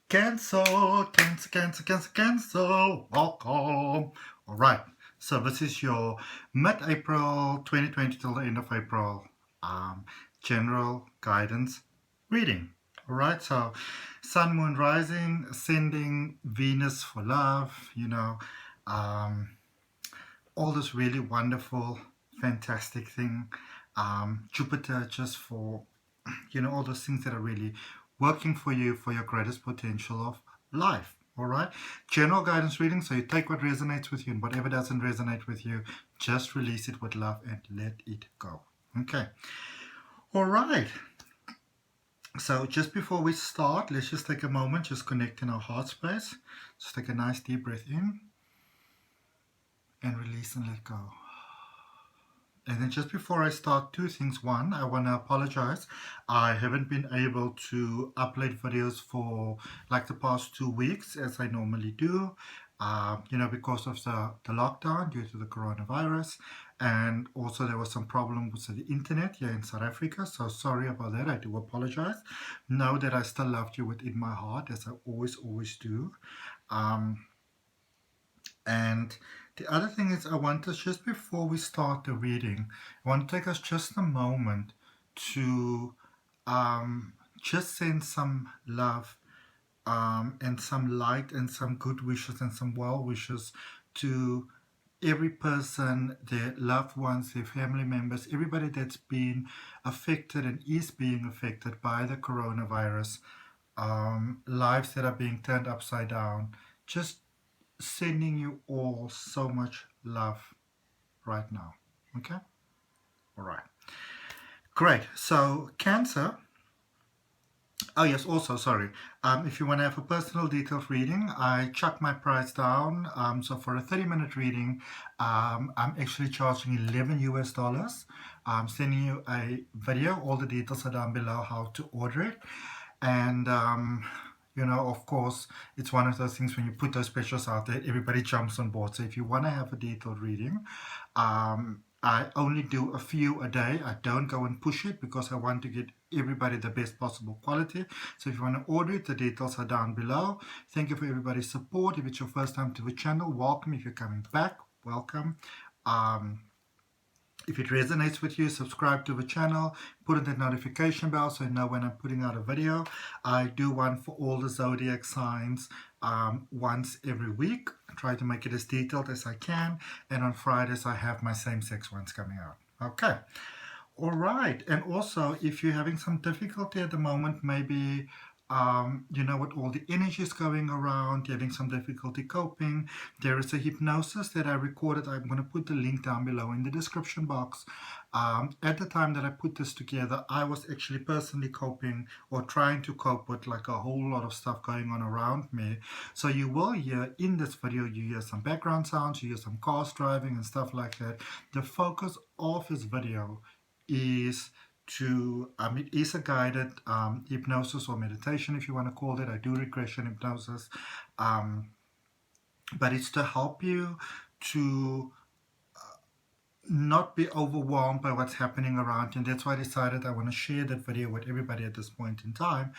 Cancer, Cancer, Cancer, Cancer, Cancer, welcome. All right, so this is your mid-April 2020 till the end of April general guidance reading. All right, so Sun, Moon, Rising, Ascending, Venus for love, um, all this really wonderful, fantastic thing. Jupiter just for all those things that are really working for you for your greatest potential of life. All right, general guidance reading, so you take what resonates with you, and whatever doesn't resonate with you, just release it with love and let it go. Okay, all right, so just before we start, let's just take a moment, just connect in our heart space. Just take a nice deep breath in and release and let go. And then just before I start, two things. One, I want to apologize. I haven't been able to upload videos for like the past 2 weeks as I normally do, because of the lockdown due to the coronavirus. And also there was some problem with the internet here in South Africa. So sorry about that. I do apologize. Know that I still loved you within my heart, as I always do. And the other thing is, I want us, just before we start the reading, I want to take us just a moment to just send some love and some light and some good wishes and some well wishes to every person, their loved ones, their family members, everybody that's been affected and is being affected by the coronavirus, lives that are being turned upside down. Just sending you all so much love right now. Okay? All right. Great. So, Cancer. Oh, yes, also, sorry. If you want to have a personal detailed reading, I chuck my price down. So, for a 30-minute reading, I'm actually charging $11. I'm sending you a video. All the details are down below how to order it. And of course, it's one of those things when you put those specials out there, everybody jumps on board. So if you want to have a detailed reading, I only do a few a day. I don't go and push it because I want to get everybody the best possible quality. So if you want to order it, the details are down below. Thank you for everybody's support. If it's your first time to the channel, welcome. If you're coming back, welcome. If it resonates with you, subscribe to the channel, put on the notification bell so you know when I'm putting out a video. I do one for all the zodiac signs once every week. I try to make it as detailed as I can. And on Fridays, I have my same-sex ones coming out. Okay. All right. And also, if you're having some difficulty at the moment, maybe with all the energies going around, you're having some difficulty coping, there is a hypnosis that I recorded. I'm going to put the link down below in the description box. At the time that I put this together, I was actually personally coping or trying to cope with like a whole lot of stuff going on around me. So you will hear in this video, you hear some background sounds, you hear some cars driving and stuff like that. The focus of this video is it is a guided hypnosis or meditation, if you want to call it. I do regression hypnosis, but it's to help you to not be overwhelmed by what's happening around you. And that's why I decided I want to share that video with everybody at this point in time.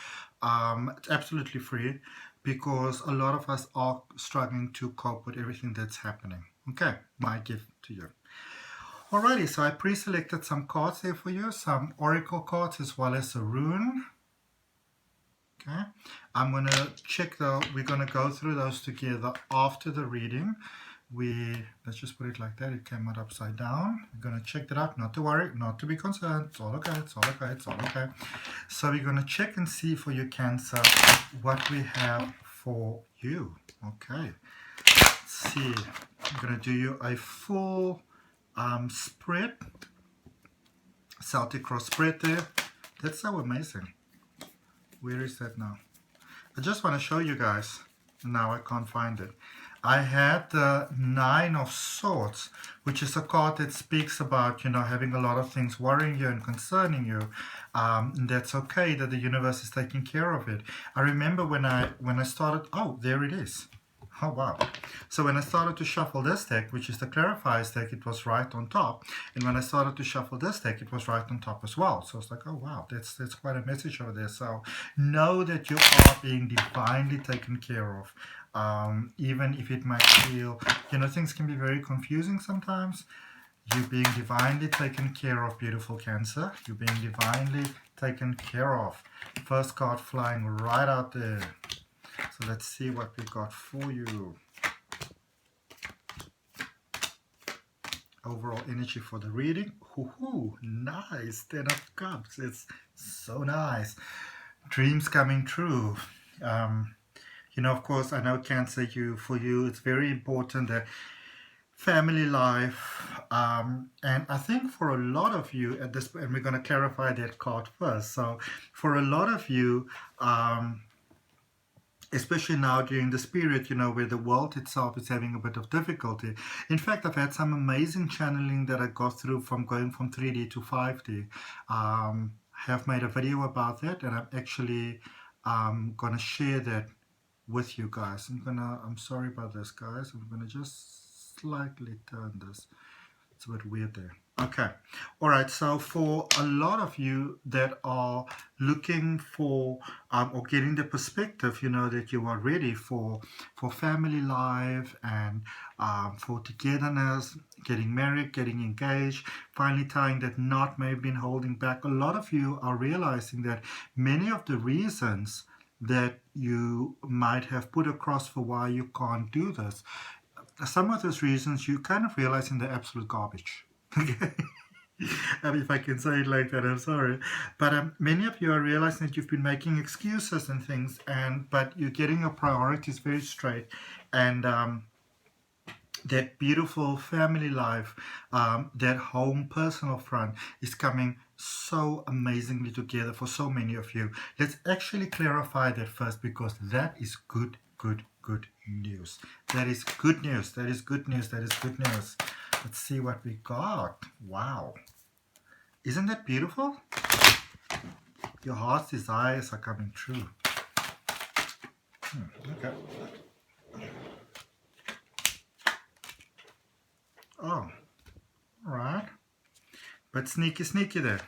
It's absolutely free because a lot of us are struggling to cope with everything that's happening. Okay, my gift to you. Alrighty, so I pre-selected some cards there for you, some oracle cards as well as a rune. Okay, I'm going to we're going to go through those together after the reading. Let's just put it like that, it came out upside down. We're going to check that out, not to worry, not to be concerned, it's all okay, it's all okay, it's all okay. So we're going to check and see for you, Cancer, what we have for you. Okay, let's see, I'm going to do you a full spread, Celtic cross spread there. That's so amazing. Where is that now? I just want to show you guys. Now I can't find it. I had the Nine of Swords, which is a card that speaks about, having a lot of things worrying you and concerning you. And that's okay, that the universe is taking care of it. I remember when I started, oh, there it is. Oh, wow. So when I started to shuffle this deck, which is the Clarifiers deck, it was right on top. And when I started to shuffle this deck, it was right on top as well. So it's like, oh, wow, that's quite a message over there. So know that you are being divinely taken care of. Even if it might feel, things can be very confusing sometimes. You're being divinely taken care of, beautiful Cancer. You're being divinely taken care of. First card flying right out there. So let's see what we got for you. Overall energy for the reading. Ooh, nice. 10 of Cups. It's so nice. Dreams coming true. Of course, I know Cancer, for you, it's very important that family life, and I think for a lot of you at this, and we're going to clarify that card first. So for a lot of you, especially now during this period, where the world itself is having a bit of difficulty. In fact, I've had some amazing channeling that I got through from going from 3D to 5D. Have made a video about that, and I'm actually gonna share that with you guys. I'm sorry about this, guys. I'm gonna just slightly turn this. It's a bit weird there. Okay. All right. So for a lot of you that are looking for or getting the perspective, that you are ready for family life and for togetherness, getting married, getting engaged, finally tying that knot may have been holding back. A lot of you are realizing that many of the reasons that you might have put across for why you can't do this, some of those reasons you kind of realizing they're absolute garbage. Okay. If I can say it like that, I'm sorry. But many of you are realizing that you've been making excuses and things, but you're getting your priorities very straight, and that beautiful family life, that home personal front is coming so amazingly together for so many of you. Let's actually clarify that first, because that is good news. That is good news. That is good news. That is good news. Let's see what we got. Wow. Isn't that beautiful? Your heart's desires are coming true. Okay. Oh, all right. But sneaky there.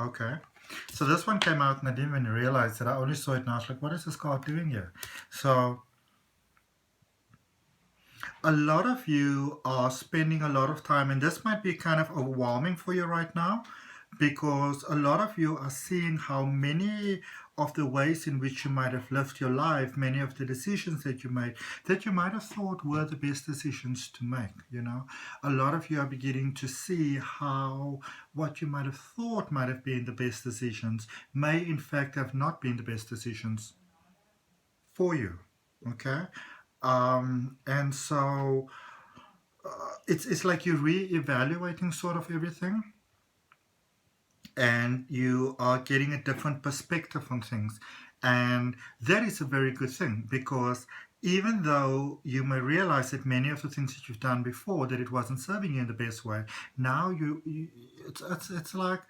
Okay. So this one came out and I didn't even realize that. I only saw it and I was like, what is this card doing here? So a lot of you are spending a lot of time, and this might be kind of overwhelming for you right now, because a lot of you are seeing how many of the ways in which you might have lived your life, many of the decisions that you made, that you might have thought were the best decisions to make. A lot of you are beginning to see how what you might have thought might have been the best decisions may in fact have not been the best decisions for you. Okay. And so it's like you're re-evaluating sort of everything, and you are getting a different perspective on things, and that is a very good thing, because even though you may realize that many of the things that you've done before, that it wasn't serving you in the best way, now it's like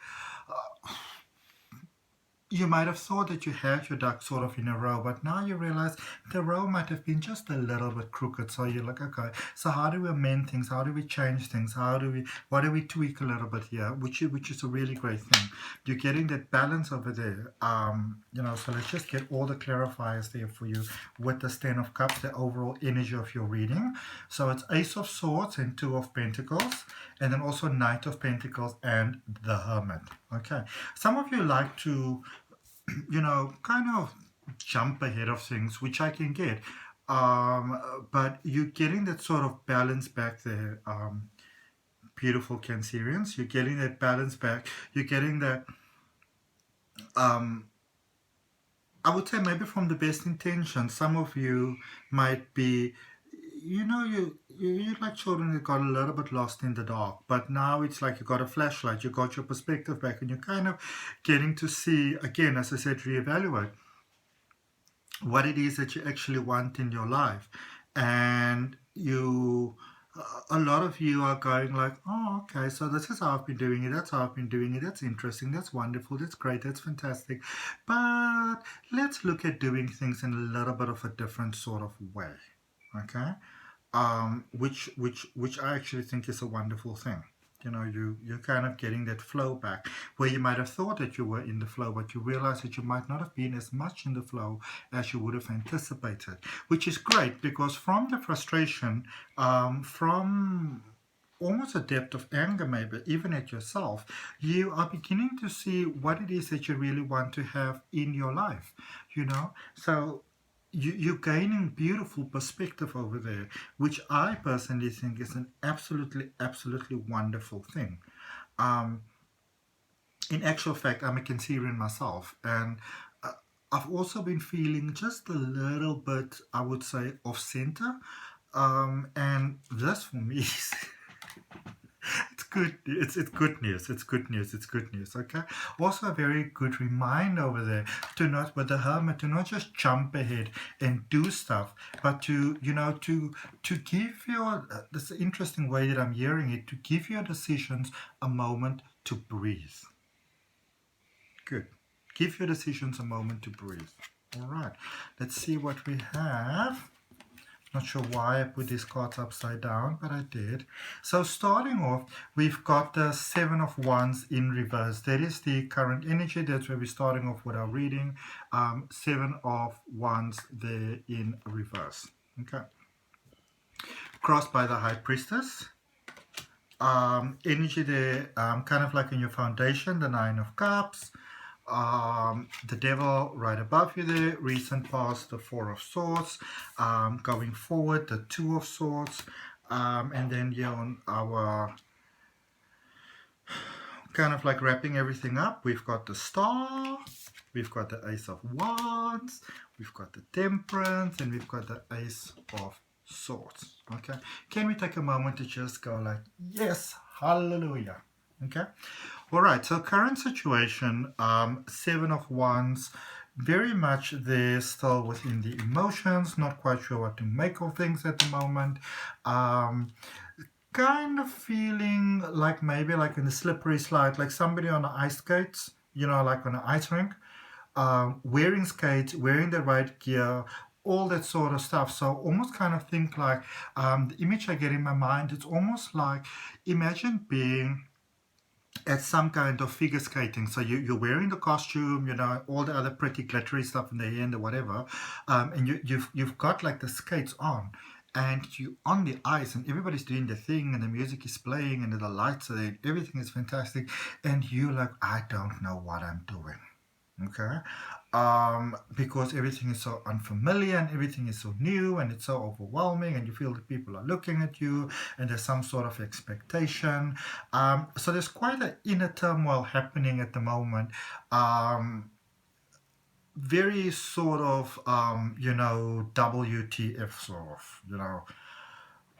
you might have thought that you had your ducks sort of in a row, but now you realize the row might have been just a little bit crooked. So you're like, okay, so how do we amend things? How do we change things? What do we tweak a little bit here? Which is a really great thing. You're getting that balance over there. So let's just get all the clarifiers there for you with the 10 of Cups, the overall energy of your reading. So it's Ace of Swords and 2 of Pentacles, and then also Knight of Pentacles and the Hermit. Okay. Some of you like to kind of jump ahead of things, which I can get. But you're getting that sort of balance back there, beautiful Cancerians. You're getting that balance back. You're getting that, I would say maybe from the best intention. Some of you might be, you're like children that got a little bit lost in the dark, but now it's like you got a flashlight, you got your perspective back, and you're kind of getting to see, again, as I said, reevaluate what it is that you actually want in your life. And a lot of you are going like, oh, okay, so this is how I've been doing it, that's how I've been doing it, that's interesting, that's wonderful, that's great, that's fantastic, but let's look at doing things in a little bit of a different sort of way. okay? Which I actually think is a wonderful thing. You know, you're kind of getting that flow back where you might have thought that you were in the flow, but you realize that you might not have been as much in the flow as you would have anticipated, which is great because from the frustration, from almost a depth of anger, maybe even at yourself, you are beginning to see what it is that you really want to have in your life, you know. So you're gaining beautiful perspective over there, which I personally think is an absolutely wonderful thing. Um, in actual fact, I'm a Cancerian myself, and uh, I've also been feeling just a little bit, I would say, off center. And this for me is it's good. It's good news. It's good news. It's good news. Okay. Also, a very good reminder over there to not, with the hermit, to not just jump ahead and do stuff, but to to give your. This is an interesting way that I'm hearing it. To give your decisions a moment to breathe. Good. Give your decisions a moment to breathe. All right. Let's see what we have. Not sure why I put these cards upside down, but I did. So starting off, we've got the Seven of Wands in reverse. That is the current energy. That's where we're starting off with our reading. Seven of Wands there in reverse. Okay. Crossed by the High Priestess. Energy there, kind of like in your foundation, the Nine of Cups. The Devil right above you there, recent past, the Four of Swords, going forward, the Two of Swords, and then here on our, kind of like wrapping everything up, we've got the Star, we've got the Ace of Wands, we've got the Temperance, and we've got the Ace of Swords. Okay, can we take a moment to just go like, yes, hallelujah. Okay. All right. So current situation, Seven of Wands, very much there still within the emotions, not quite sure what to make of things at the moment. Kind of feeling like maybe like in the slippery slide, like somebody on the ice skates, like on an ice rink, wearing skates, wearing the right gear, all that sort of stuff. So almost kind of think like the image I get in my mind, it's almost like imagine being at some kind of figure skating. So you're wearing the costume, all the other pretty glittery stuff in the hair and the whatever, and you've got like the skates on, and you on the ice, and everybody's doing their thing, and the music is playing, and the lights are there, everything is fantastic, and you're like, I don't know what I'm doing. Okay. Because everything is so unfamiliar and everything is so new and it's so overwhelming, and you feel that people are looking at you and there's some sort of expectation. So there's quite an inner turmoil happening at the moment. Very sort of, WTF sort of,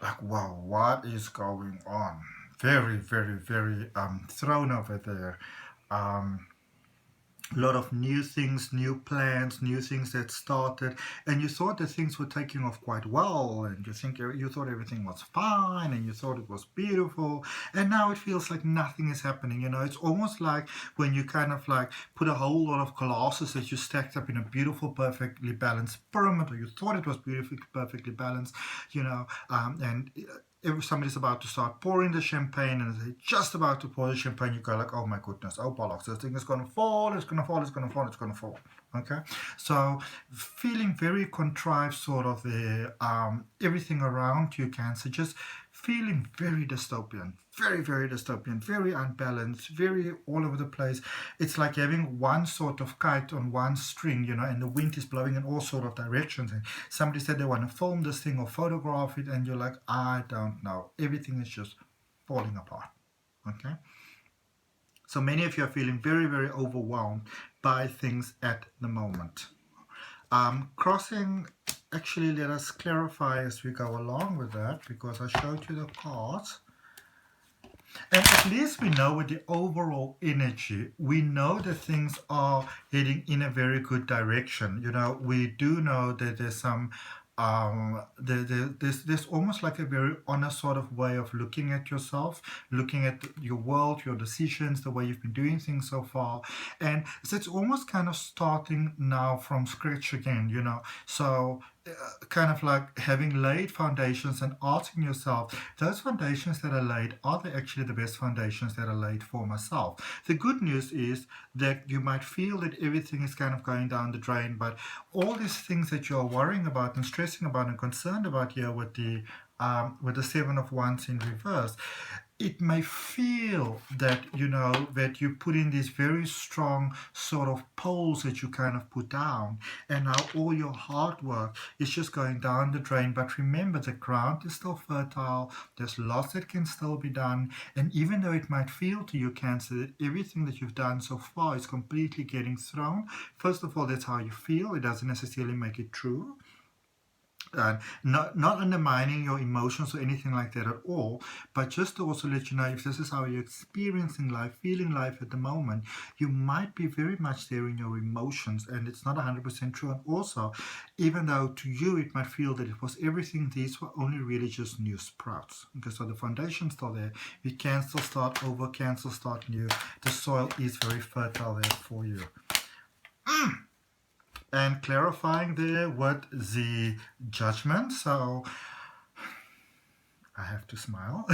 like, wow, what is going on? Very, very, very thrown over there. A lot of new things, new plans, new things that started, and you thought that things were taking off quite well, and you thought everything was fine, and you thought it was beautiful, and now it feels like nothing is happening. It's almost like when you kind of like put a whole lot of glasses that you stacked up in a beautiful, perfectly balanced pyramid, or you thought it was beautifully, perfectly balanced, and if somebody's about to start pouring the champagne and they're just about to pour the champagne, you go like, oh my goodness, oh bollocks, this thing is going to fall, it's going to fall, it's going to fall, it's going to fall. Okay, so feeling very contrived sort of there, everything around you, Cancer, just feeling very dystopian, very dystopian, very unbalanced, very all over the place. It's like having one sort of kite on one string, and the wind is blowing in all sort of directions. And somebody said they want to film this thing or photograph it, and you're like, I don't know. Everything is just falling apart. Okay? So many of you are feeling very overwhelmed by things at the moment. Crossing, actually, let us clarify as we go along with that, because I showed you the cards. And at least we know with the overall energy, we know that things are heading in a very good direction. We do know that there's some, there's almost like a very honest sort of way of looking at yourself, looking at your world, your decisions, the way you've been doing things so far. And so it's almost kind of starting now from scratch again, So kind of like having laid foundations and asking yourself, those foundations that are laid, are they actually the best foundations that are laid for myself? The good news is that you might feel that everything is kind of going down the drain, but all these things that you're worrying about and stressing about and concerned about here with the Seven of Wands in reverse, it may feel that that you put in these very strong sort of poles that you kind of put down, and now all your hard work is just going down the drain. But remember, the ground is still fertile, there's lots that can still be done, and even though it might feel to you, Cancer, that everything that you've done so far is completely getting thrown, first of all, that's how you feel. It doesn't necessarily make it true. Not undermining your emotions or anything like that at all, but just to also let you know, if this is how you're experiencing life, feeling life at the moment, you might be very much there in your emotions, and it's not 100% true. And also, even though to you it might feel that it was everything, these were only really just new sprouts. Okay, so the foundation's still there. We can still start over, can still start new. The soil is very fertile there for you. And clarifying there with the Judgment. So I have to smile.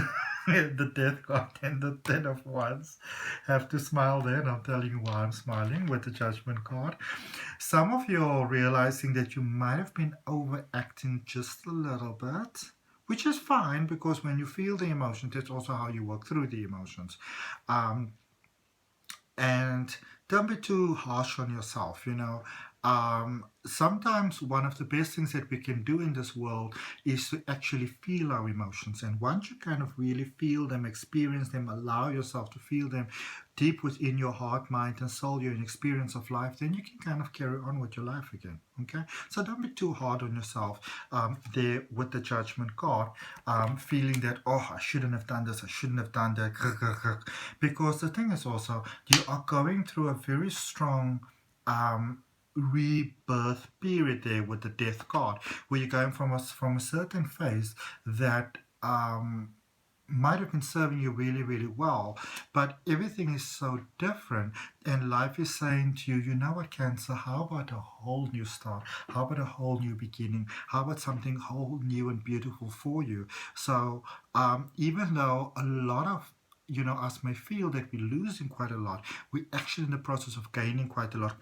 The Death card and the Ten of Wands. Have to smile there, and I'm telling you why I'm smiling with the Judgment card. Some of you are realizing that you might have been overacting just a little bit, which is fine, because when you feel the emotions, that's also how you work through the emotions. And don't be too harsh on yourself. Sometimes one of the best things that we can do in this world is to actually feel our emotions. And once you kind of really feel them, experience them, allow yourself to feel them deep within your heart, mind, and soul, your experience of life, then you can kind of carry on with your life again. Okay? So don't be too hard on yourself there with the Judgment card, feeling that, oh, I shouldn't have done this, I shouldn't have done that. Because the thing is also, you are going through a very strong rebirth period there with the Death card, where you're going from a certain phase that might have been serving you really, really well, but everything is so different, and life is saying to you, you know what, Cancer, how about a whole new start? How about a whole new beginning? How about something whole new and beautiful for you? So even though a lot of us may feel that we're losing quite a lot, we're actually in the process of gaining quite a lot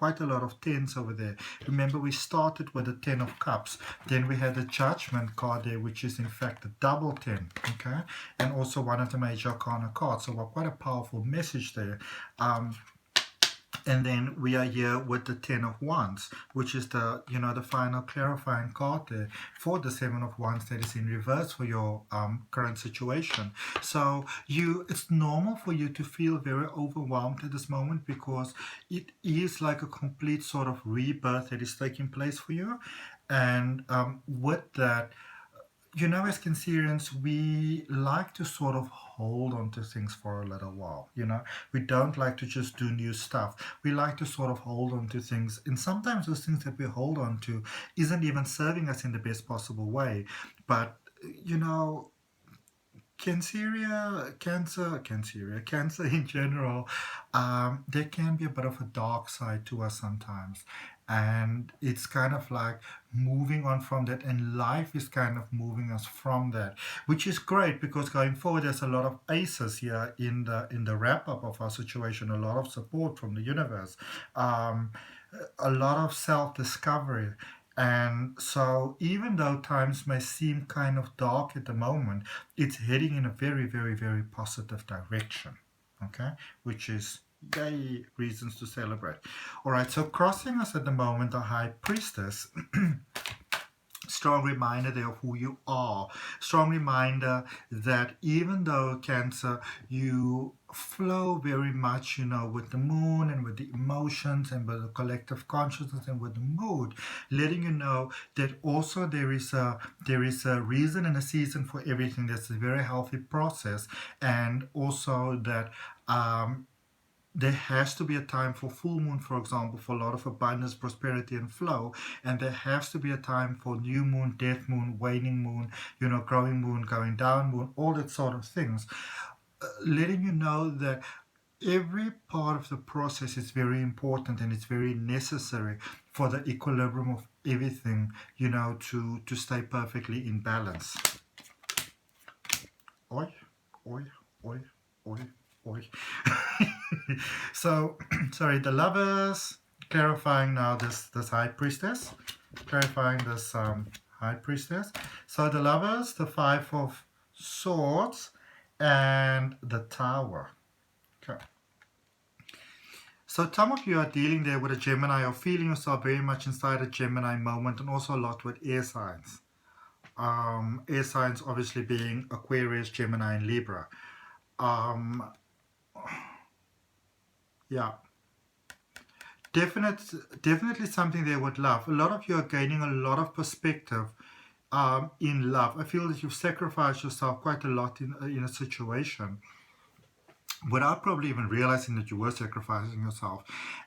of tens over there. Remember, we started with the 10 of Cups, then we had the Judgment card there, which is in fact the double 10, okay, and also one of the major arcana cards. So quite a powerful message there. And then we are here with the 10 of Wands, which is the the final clarifying card there for the 7 of Wands that is in reverse for your current situation. So it's normal for you to feel very overwhelmed at this moment, because it is like a complete sort of rebirth that is taking place for you. And with that, as Cancerians, we like to sort of hold on to things for a little while. We don't like to just do new stuff. We like to sort of hold on to things. And sometimes those things that we hold on to isn't even serving us in the best possible way. But, Cancer in general, there can be a bit of a dark side to us sometimes. And it's kind of like moving on from that, and life is kind of moving us from that, which is great, because going forward there's a lot of aces here in the wrap up of our situation, a lot of support from the universe, a lot of self-discovery. And so even though times may seem kind of dark at the moment, it's heading in a very, very, very positive direction, okay, which is yay, reasons to celebrate. All right, so crossing us at the moment, the High Priestess. Strong reminder there of who you are. Strong reminder that even though, Cancer, you flow very much, with the moon and with the emotions and with the collective consciousness and with the mood, letting you know that also there is a reason and a season for everything. That's a very healthy process, and also that there has to be a time for full moon, for example, for a lot of abundance, prosperity, and flow. And there has to be a time for new moon, death moon, waning moon, growing moon, going down moon, all that sort of things. Letting you know that every part of the process is very important and it's very necessary for the equilibrium of everything, to stay perfectly in balance. Oi, oi, oi, oi, oi. So, sorry, the Lovers, clarifying now this High Priestess, clarifying this High Priestess. So the Lovers, the Five of Swords, and the Tower. Okay. So some of you are dealing there with a Gemini or feeling yourself very much inside a Gemini moment, and also a lot with air signs. Air signs obviously being Aquarius, Gemini, and Libra. Yeah. Definitely something they would love. A lot of you are gaining a lot of perspective in love. I feel that you've sacrificed yourself quite a lot in a situation without probably even realizing that you were sacrificing yourself.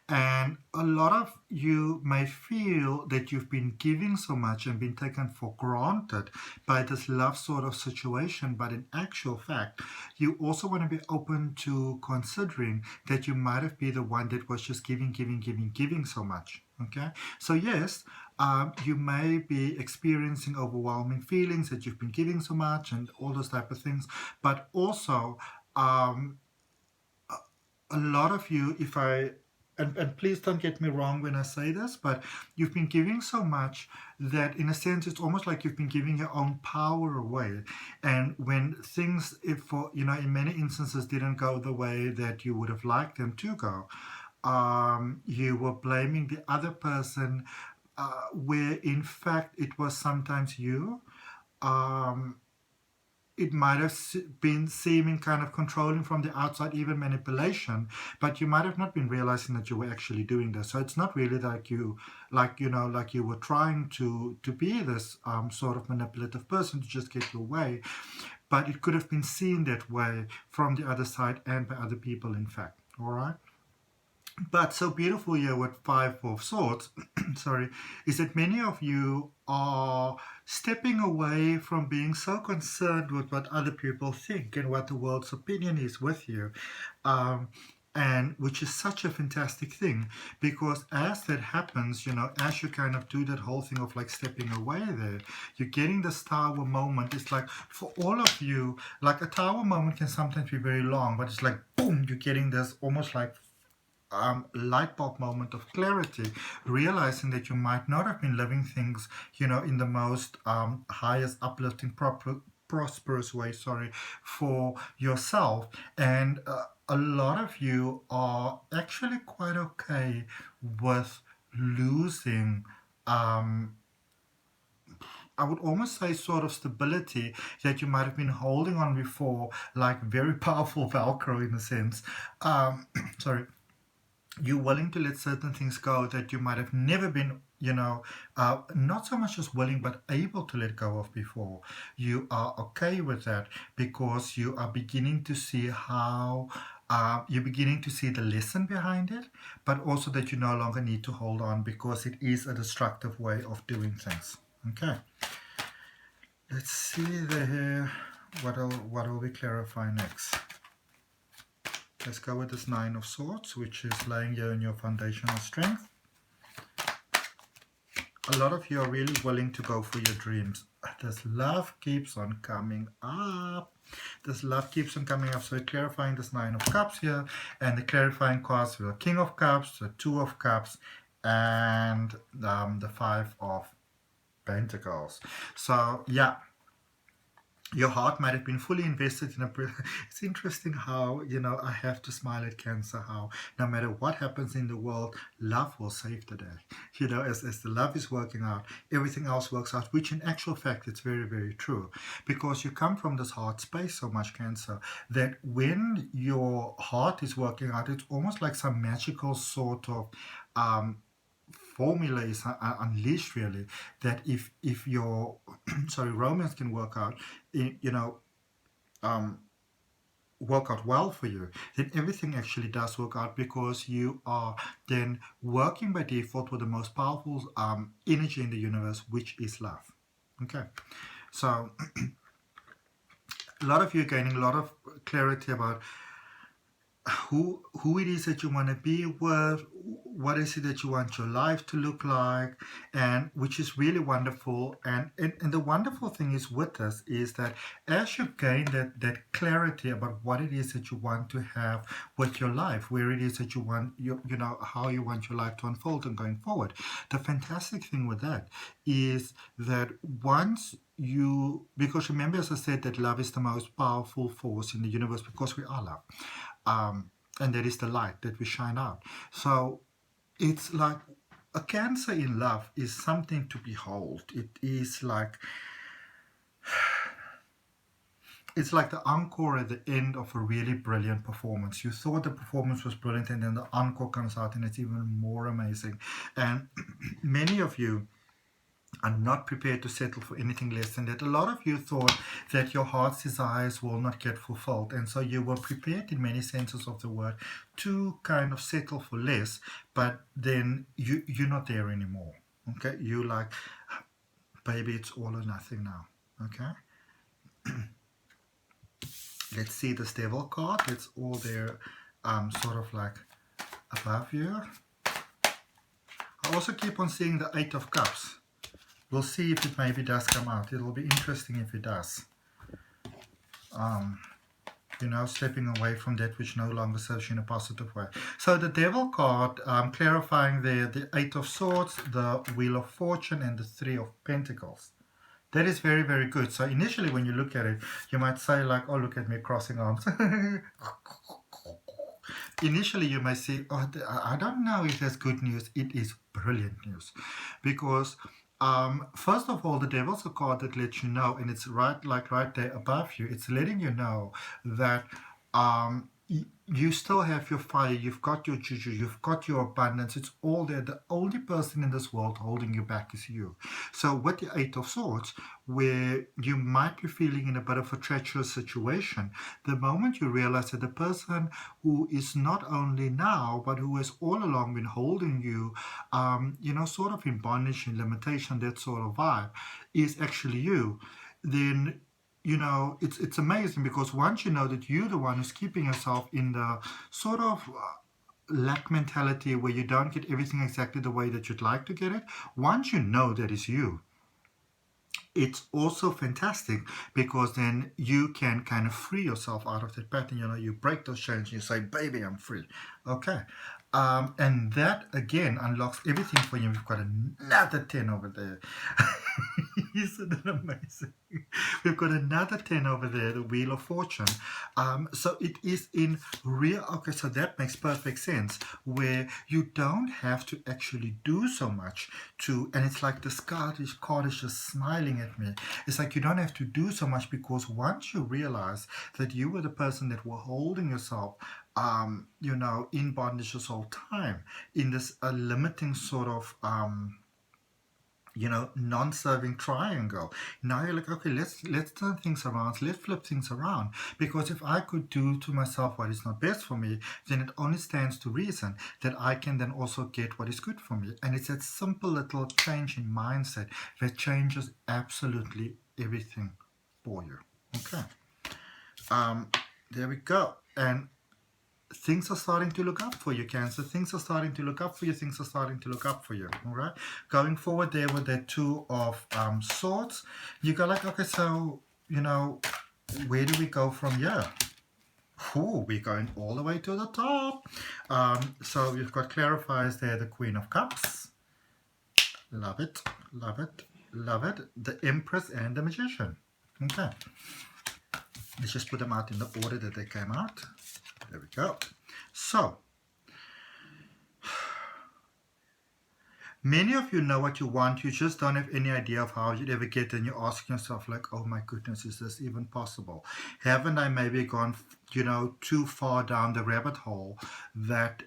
And a lot of you may feel that you've been giving so much and been taken for granted by this love sort of situation, but in actual fact, you also want to be open to considering that you might have been the one that was just giving so much. Okay, so yes, you may be experiencing overwhelming feelings that you've been giving so much and all those type of things, but also a lot of you, and please don't get me wrong when I say this, but you've been giving so much that in a sense it's almost like you've been giving your own power away. And when things, in many instances didn't go the way that you would have liked them to go, you were blaming the other person, where in fact it was sometimes you. It might have been seeming kind of controlling from the outside, even manipulation, but you might have not been realizing that you were actually doing this. So it's not really like you were trying to be this sort of manipulative person to just get your way, but it could have been seen that way from the other side and by other people, in fact. All right. But so beautiful here with Five of Swords, sorry, is that many of you are stepping away from being so concerned with what other people think and what the world's opinion is with you. And which is such a fantastic thing, because as that happens, as you kind of do that whole thing of like stepping away there, you're getting this tower moment. It's like for all of you, like a tower moment can sometimes be very long, but it's like boom, you're getting this almost like light bulb moment of clarity, realizing that you might not have been living things, in the most highest uplifting, prosperous way, for yourself. And a lot of you are actually quite okay with losing I would almost say sort of stability that you might have been holding on before, like very powerful Velcro in a sense. Sorry. You're willing to let certain things go that you might have never been, not so much as willing, but able to let go of before. You are okay with that because you are beginning to see how, you're beginning to see the lesson behind it, but also that you no longer need to hold on because it is a destructive way of doing things. Okay. Let's see here. What will we clarify next? Let's go with this Nine of Swords, which is laying here in your foundational strength. A lot of you are really willing to go for your dreams. This love keeps on coming up. This love keeps on coming up. So we're clarifying this Nine of Cups here. And the clarifying cards were the King of Cups, the Two of Cups, and the Five of Pentacles. So, yeah. Your heart might have been fully invested in a... It's interesting how, I have to smile at Cancer, how no matter what happens in the world, love will save the day. As the love is working out, everything else works out, which in actual fact, it's very, very true. Because you come from this heart space so much, Cancer, that when your heart is working out, it's almost like some magical sort of... formula is unleashed, really, that if your romance can work out, work out well for you, then everything actually does work out, because you are then working by default with the most powerful energy in the universe, which is love. Okay, so a lot of you are gaining a lot of clarity about who it is that you want to be with, what is it that you want your life to look like, and which is really wonderful. And the wonderful thing is with this is that as you gain that clarity about what it is that you want to have with your life, where it is that you want you know how you want your life to unfold and going forward, the fantastic thing with that is that once you, because remember, as I said, that love is the most powerful force in the universe because we are love, and that is the light that we shine out. So it's like a Cancer in love is something to behold. It is like, it's like the encore at the end of a really brilliant performance. You thought the performance was brilliant, and then the encore comes out and it's even more amazing. And many of you are not prepared to settle for anything less than that. A lot of you thought that your heart's desires will not get fulfilled, and so you were prepared in many senses of the word to kind of settle for less, but then you're not there anymore. Okay, you like, baby, it's all or nothing now. Okay, let's see this devil card. It's all there, sort of like above you. I also keep on seeing the Eight of Cups. We'll see if it maybe does come out. It'll be interesting if it does. You know, stepping away from that which no longer serves you in a positive way. So the Devil card, clarifying there, the Eight of Swords, the Wheel of Fortune, and the Three of Pentacles. That is very, very good. So initially when you look at it, you might say like, oh, look at me crossing arms. Initially you may say, oh, I don't know if that's good news. It is brilliant news. Because first of all, the Devil's a card that lets you know, and it's right there above you, it's letting you know that you still have your fire, you've got your juju, you've got your abundance, it's all there. The only person in this world holding you back is you. So with the Eight of Swords, where you might be feeling in a bit of a treacherous situation, the moment you realize that the person who is not only now, but who has all along been holding you, you know, sort of in bondage, in limitation, that sort of vibe, is actually you, then you know, it's amazing, because once you know that you're the one who's keeping yourself in the sort of lack mentality where you don't get everything exactly the way that you'd like to get it, once you know that is you, it's also fantastic, because then you can kind of free yourself out of that pattern. You know, you break those chains and you say, baby, I'm free. Okay. And that again unlocks everything for you. We've got another 10 over there. Isn't it amazing? We've got another 10 over there, the Wheel of Fortune. So it is in real, okay, so that makes perfect sense, where you don't have to actually do so much to, and it's like this card is just smiling at me. It's like you don't have to do so much, because once you realize that you were the person that were holding yourself, you know, in bondage this whole time, in this limiting sort of, you know, non-serving triangle. Now you're like, okay, let's turn things around, let's flip things around, because if I could do to myself what is not best for me, then it only stands to reason that I can then also get what is good for me. And it's that simple little change in mindset that changes absolutely everything for you. Okay, there we go. And things are starting to look up for you, Cancer. Things are starting to look up for you. Things are starting to look up for you. All right. Going forward there with the Two of Swords, you go like, okay, so, you know, where do we go from here? Ooh, we're going all the way to the top. So you've got clarifiers there, the Queen of Cups. Love it, love it, love it. The Empress and the Magician. Okay. Let's just put them out in the order that they came out. There we go. So, many of you know what you want, you just don't have any idea of how you'd ever get there, and you're asking yourself like, oh my goodness, is this even possible? Haven't I maybe gone, you know, too far down the rabbit hole that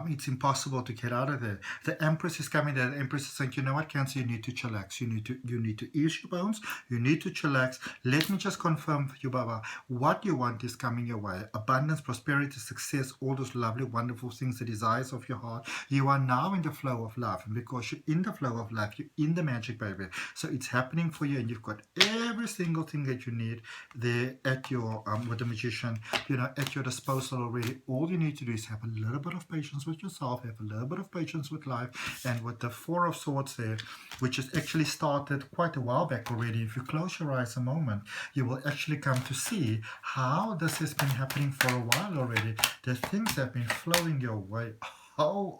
it's impossible to get out of there? The Empress is coming there. The Empress is saying, you know what, Cancer, you need to chillax. You need to ease your bones. You need to chillax. Let me just confirm for you, Baba, what you want is coming your way. Abundance, prosperity, success, all those lovely, wonderful things, the desires of your heart. You are now in the flow of love, and because you're in the flow of life, you're in the magic, baby. So it's happening for you, and you've got every single thing that you need there at your with the Magician, at your disposal already. All you need to do is have a little bit of patience with yourself, have a little bit of patience with life, and with the Four of Swords there, which has actually started quite a while back already. If you close your eyes a moment, you will actually come to see how this has been happening for a while already. The things have been flowing your way. Oh.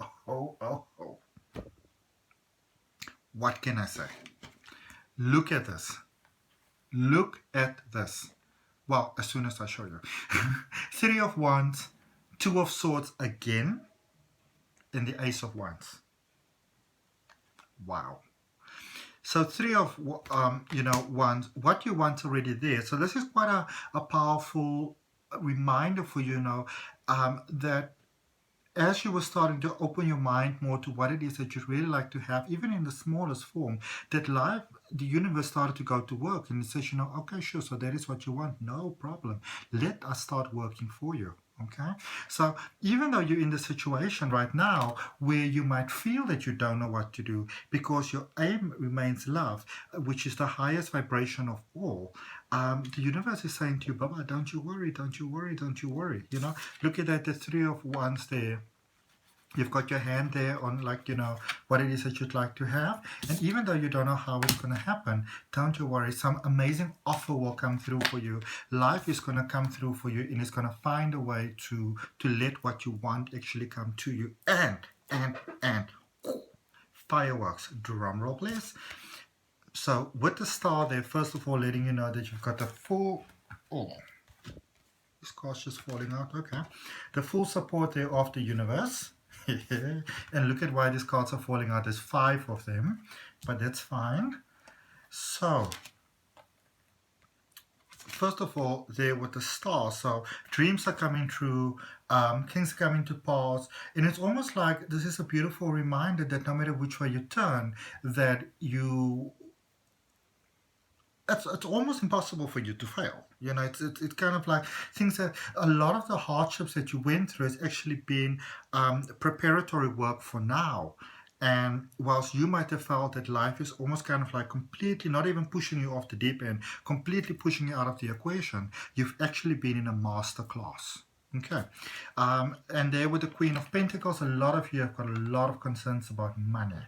What can I say? Look at this. Look at this. Well, as soon as I show you. Three of Wands, Two of Swords again, and the Ace of Wands. Wow. So Three of Wands, what you want already there. So this is quite a powerful reminder for you, that as you were starting to open your mind more to what it is that you'd really like to have, even in the smallest form, that life, the universe started to go to work, and it says, okay, sure, so that is what you want, no problem. Let us start working for you. Okay, so even though you're in the situation right now where you might feel that you don't know what to do, because your aim remains love, which is the highest vibration of all, the universe is saying to you, Baba, don't you worry, don't you worry, don't you worry. Look at that, the Three of Wands there. You've got your hand there on what it is that you'd like to have. And even though you don't know how it's going to happen, don't you worry. Some amazing offer will come through for you. Life is going to come through for you, and it's going to find a way to let what you want actually come to you. And fireworks. Drum roll, please. So with the star there, first of all, letting you know that you've got the full... Oh, this card's just falling out. Okay. The full support there of the universe. And look at why these cards are falling out. There's 5 of them, but that's fine. So first of all, there with the star, so dreams are coming true, things are coming to pass, and it's almost like this is a beautiful reminder that no matter which way you turn, that it's almost impossible for you to fail. It's kind of like things that a lot of the hardships that you went through has actually been preparatory work for now. And whilst you might have felt that life is almost kind of like completely not even pushing you off the deep end, completely pushing you out of the equation, you've actually been in a master class. Okay. And there with the Queen of Pentacles, a lot of you have got a lot of concerns about money.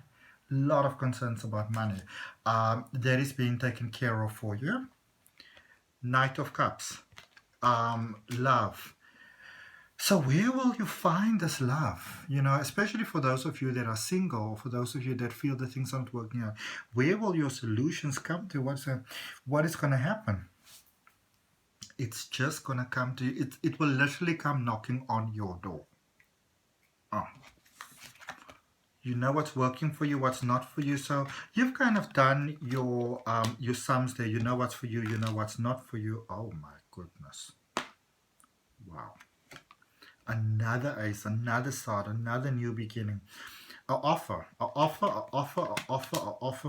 Lot of concerns about money. That is being taken care of for you. Knight of Cups. Love. So where will you find this love? Especially for those of you that are single, for those of you that feel that things aren't working out. Where will your solutions come to? What is going to happen? It's just going to come to you. It will literally come knocking on your door. Oh. You know what's working for you, what's not for you. So you've kind of done your sums there. You know what's for you, you know what's not for you. Oh my goodness. Wow. Another ace, another start, another new beginning. An offer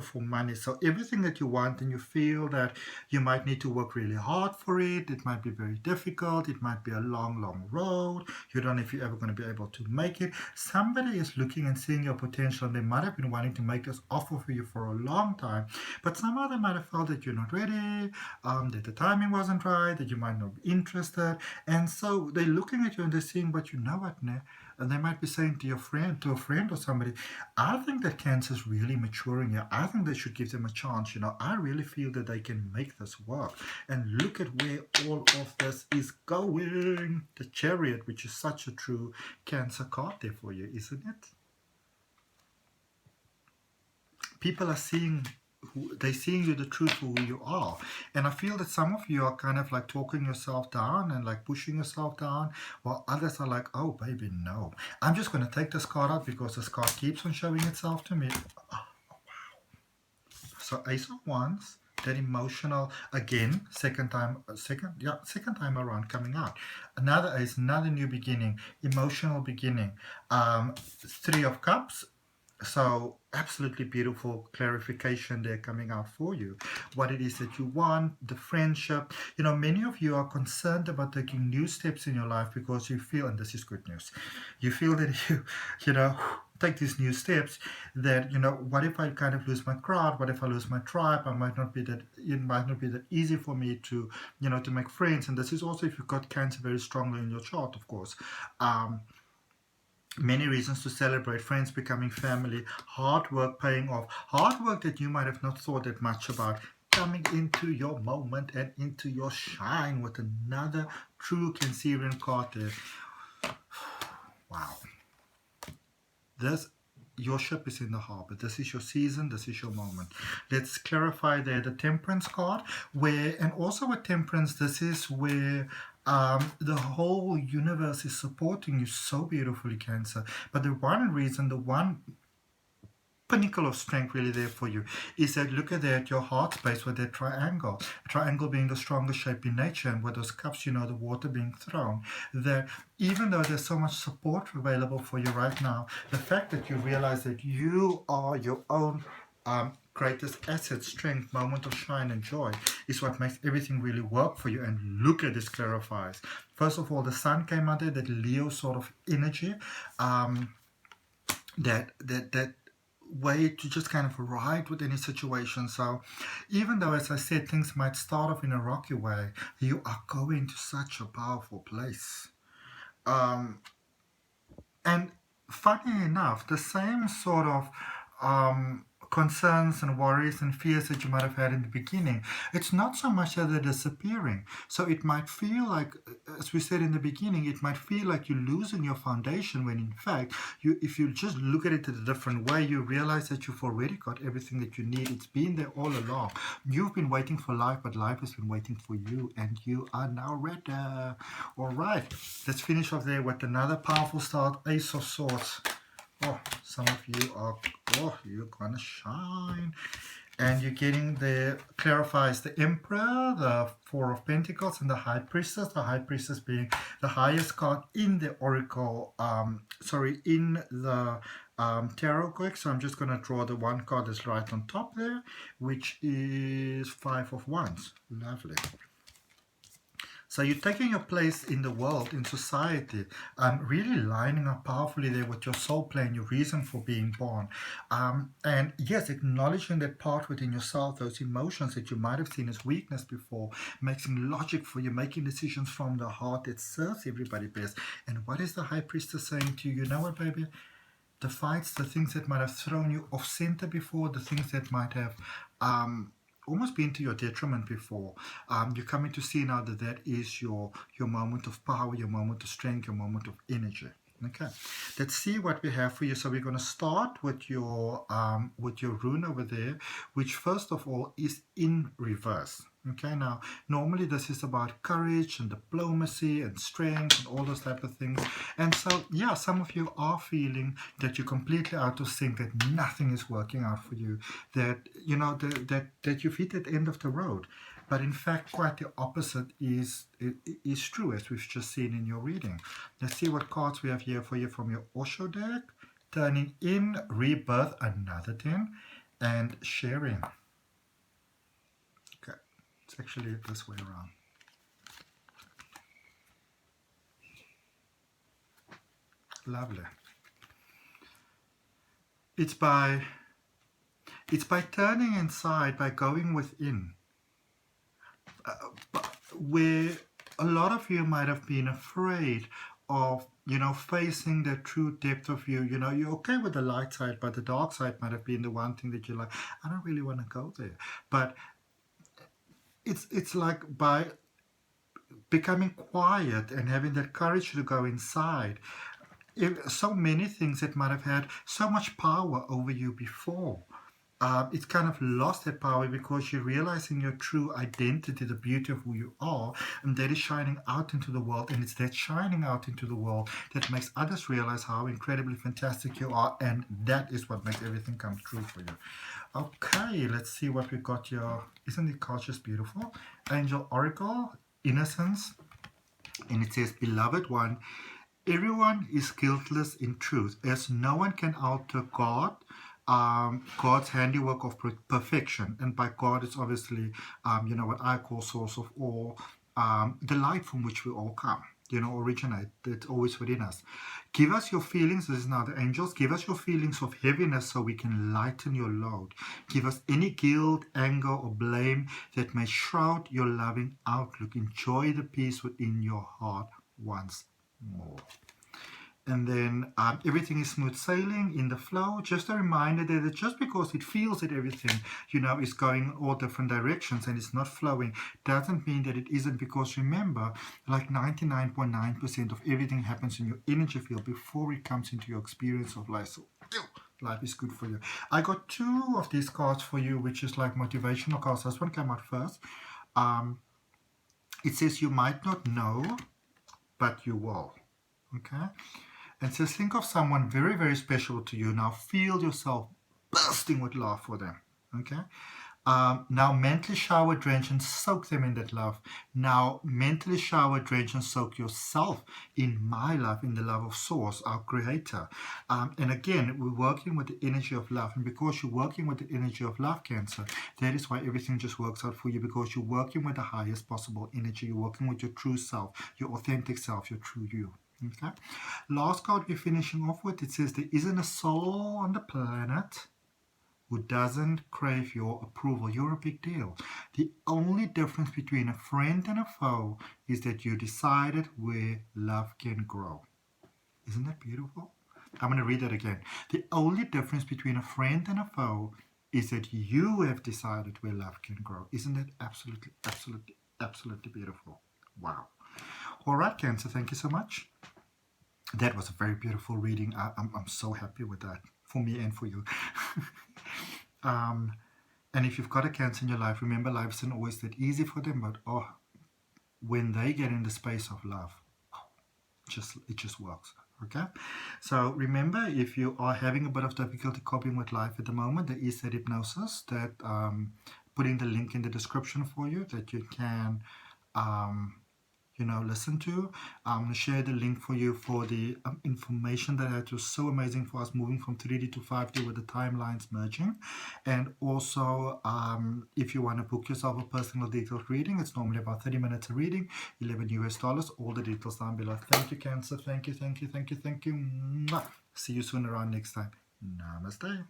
for money. So everything that you want and you feel that you might need to work really hard for it. It might be very difficult. It might be a long road. You don't know if you're ever going to be able to make it. Somebody is looking and seeing your potential, and they might have been wanting to make this offer for you for a long time. But somehow they might have felt that you're not ready, that the timing wasn't right, that you might not be interested. And so they're looking at you and they're seeing, but you know what, ne? And they might be saying to a friend or somebody, I think that Cancer's really maturing here. I think they should give them a chance. I really feel that they can make this work. And look at where all of this is going. The Chariot, which is such a true Cancer card there for you, isn't it? People are seeing they're seeing you the truth for who you are. And I feel that some of you are kind of like talking yourself down and like pushing yourself down, while others are like, oh baby, no, I'm just going to take this card out because this card keeps on showing itself to me. Oh, wow. So Ace of Wands, that emotional, again, second time around coming out. Another ace, another new beginning, emotional beginning. 3 of Cups. So absolutely beautiful clarification there coming out for you. What it is that you want, the friendship. Many of you are concerned about taking new steps in your life because you feel, and this is good news, you feel that take these new steps, that what if I kind of lose my crowd, what if I lose my tribe, it might not be that easy for me to to make friends. And this is also if you've got Cancer very strongly in your chart, of course. Many reasons to celebrate: friends becoming family, hard work paying off, hard work that you might have not thought that much about, coming into your moment and into your shine with another true Cancerian card there. Wow. Your ship is in the harbor. This is your season. This is your moment. Let's clarify there the Temperance card, and also with Temperance, this is where the whole universe is supporting you so beautifully, Cancer. But the one pinnacle of strength really there for you is that, look at that, your heart space with that triangle being the strongest shape in nature, and with those cups, the water being thrown, that even though there's so much support available for you right now, the fact that you realize that you are your own greatest asset, strength, moment of shine and joy is what makes everything really work for you. And look at this clarifies. First of all, the sun came out there, that Leo sort of energy, that way to just kind of ride with any situation. So even though, as I said, things might start off in a rocky way, you are going to such a powerful place. And funny enough, the same sort of concerns and worries and fears that you might have had in the beginning, it's not so much that they're disappearing. So it might feel like, as we said in the beginning, it might feel like you're losing your foundation, when in fact, if you just look at it in a different way, you realize that you've already got everything that you need. It's been there all along. You've been waiting for life, but life has been waiting for you, and you are now ready. All right, let's finish off there with another powerful start, Ace of Swords. Oh, some of you are, you're gonna shine. And you're getting clarifies the Emperor, the Four of Pentacles, and the High Priestess. The High Priestess being the highest card in the Oracle, in the Tarot deck. So I'm just going to draw the one card that's right on top there, which is Five of Wands. Lovely. So you're taking your place in the world, in society, really lining up powerfully there with your soul plan, your reason for being born. And yes, acknowledging that part within yourself, those emotions that you might have seen as weakness before, making logic for you, making decisions from the heart that serves everybody best. And what is the High Priestess saying to you? You know what, baby? The fights, the things that might have thrown you off center before, the things that might have almost been to your detriment before, you're coming to see now that is your moment of power, your moment of strength, your moment of energy. Okay, let's see what we have for you. So we're going to start with your rune over there, which first of all is in reverse. Okay, now normally this is about courage and diplomacy and strength and all those type of things. And so yeah, some of you are feeling that you're completely out of sync, that nothing is working out for you, that that you've hit the end of the road. But in fact, quite the opposite is true, as we've just seen in your reading. Let's see what cards we have here for you from your Osho deck. Turning in, rebirth, another 10, and sharing. Okay, it's actually this way around. Lovely. It's by turning inside, by going within. Where a lot of you might have been afraid of, facing the true depth of you. You're okay with the light side, but the dark side might have been the one thing that you're like, I don't really want to go there. But it's like by becoming quiet and having that courage to go inside, so many things that might have had so much power over you before, it's kind of lost that power, because you're realizing your true identity, the beauty of who you are, and that is shining out into the world. And it's that shining out into the world that makes others realize how incredibly fantastic you are, and that is what makes everything come true for you. Okay, let's see what we got here. Isn't the card just beautiful? Angel Oracle, Innocence, and it says, Beloved one, everyone is guiltless in truth, as no one can alter God, God's handiwork of perfection. And by God, it's obviously, what I call source of all, the light from which we all come. originate. It's always within us. Give us your feelings. This is now the angels. Give us your feelings of heaviness so we can lighten your load. Give us any guilt, anger, or blame that may shroud your loving outlook. Enjoy the peace within your heart once more. And then everything is smooth sailing in the flow. Just a reminder that just because it feels that everything, is going in all different directions and it's not flowing, doesn't mean that it isn't, because remember, like 99.9% of everything happens in your energy field before it comes into your experience of life. So life is good for you. I got 2 of these cards for you, which is like motivational cards. This one came out first. It says you might not know, but you will. Okay? And says, think of someone very, very special to you. Now feel yourself bursting with love for them. Okay? Now mentally shower, drench, and soak them in that love. Now mentally shower, drench, and soak yourself in my love, in the love of Source, our Creator. And again, we're working with the energy of love. And because you're working with the energy of love, Cancer, that is why everything just works out for you, because you're working with the highest possible energy. You're working with your true self, your authentic self, your true you. Okay. Last card we're finishing off with, it says there isn't a soul on the planet who doesn't crave your approval. You're a big deal. The only difference between a friend and a foe is that you decided where love can grow. Isn't that beautiful? I'm going to read that again. The only difference between a friend and a foe is that you have decided where love can grow. Isn't that absolutely, absolutely, absolutely beautiful? Wow. All right, Cancer, thank you so much. That was a very beautiful reading. I'm so happy with that, for me and for you. And if you've got a Cancer in your life, remember, life isn't always that easy for them, but when they get in the space of love, it just works. Okay, so remember, if you are having a bit of difficulty coping with life at the moment, there is that hypnosis that putting the link in the description for you that you can listen to. I'm going to share the link for you for the information that was so amazing for us, moving from 3D to 5D with the timelines merging. And also, if you want to book yourself a personal detailed reading, it's normally about 30 minutes a reading, $11 US. All the details down below. Thank you, Cancer. Thank you, thank you, thank you, thank you. Mwah. See you soon around next time. Namaste.